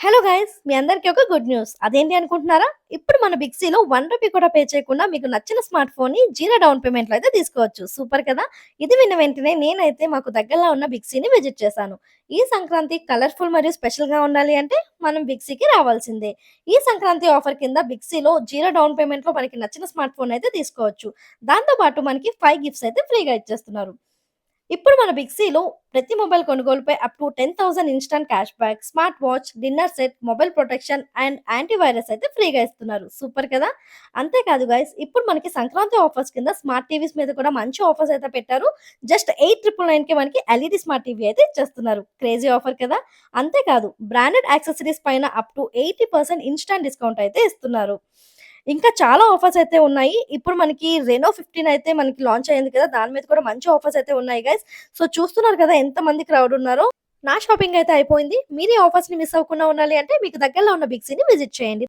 Hello guys! మీ అందరికీ ఒక good news. అదేంటి అనుకుంటున్నారా? ఇప్పుడు మన బిగ్సీలో రూ. 1 కూడా పే చేయకుండా మీకు నచ్చిన స్మార్ట్ ఫోన్‌ని జీరో డౌన్ పేమెంట్‌లో అయితే తీసుకోవచ్చు. సూపర్ కదా! ఇది విన్న వెంటనే నేనైతే మాకు దగ్గరలో ఉన్న బిగ్సీని విజిట్ చేశాను. ఈ సంక్రాంతి కలర్‌ఫుల్ మరియు స్పెషల్‌గా ఉండాలి అంటే మనం బిగ్సీకి రావాల్సిందే. ఈ సంక్రాంతి ఆఫర్ కింద బిగ్సీలో జీరో డౌన్ పేమెంట్‌లో మనకి నచ్చిన స్మార్ట్ ఫోన్ అయితే తీసుకోవచ్చు. దాంతో పాటు మనకి 5 గిఫ్ట్స్ అయితే ఫ్రీగా ఇచ్చేస్తున్నారు. ఇప్పుడు మన బిగ్సీలో ప్రతి మొబైల్ కొనుగోలుపై up to 10,000 instant cash back, smart watch, dinner set, mobile protection and antivirus అయితే ఫ్రీగా ఇస్తున్నారు. సూపర్ కదా! అంతేకాదు గైస్, ఇప్పుడు మనకి సంక్రాంతి ఆఫర్స్ కింద స్మార్ట్ టీవీస్ మీద కూడా మంచి ఆఫర్స్ అయితే పెట్టారు. జస్ట్ 8,999కి మనకి ఎల్ఈడీ స్మార్ట్ టీవీ అయితే ఇచ్చేస్తున్నారు. క్రేజీ ఆఫర్ కదా! అంతేకాదు బ్రాండెడ్ యాక్సెసరీస్ పైన అప్ టు 80% ఇన్‌స్టాంట్ డిస్కౌంట్ అయితే ఇస్తున్నారు. ఇంకా చాలా ఆఫర్స్ అయితే ఉన్నాయి. ఇప్పుడు మనకి రెనో 15 అయితే మనకి లాంచ్ అయింది కదా! దాని మీద కూడా మంచి ఆఫర్స్ అయితే ఉన్నాయి గైస్. సో, చూస్తున్నారు కదా ఎంతమంది క్రౌడ్ ఉన్నారో. నా షాపింగ్ అయితే అయిపోయింది. మీరు ఈ ఆఫర్స్‌ని మిస్ అవ్వకుండా ఉండాలి అంటే మీకు దగ్గరలో ఉన్న బిగ్ సీని విజిట్ చేయండి.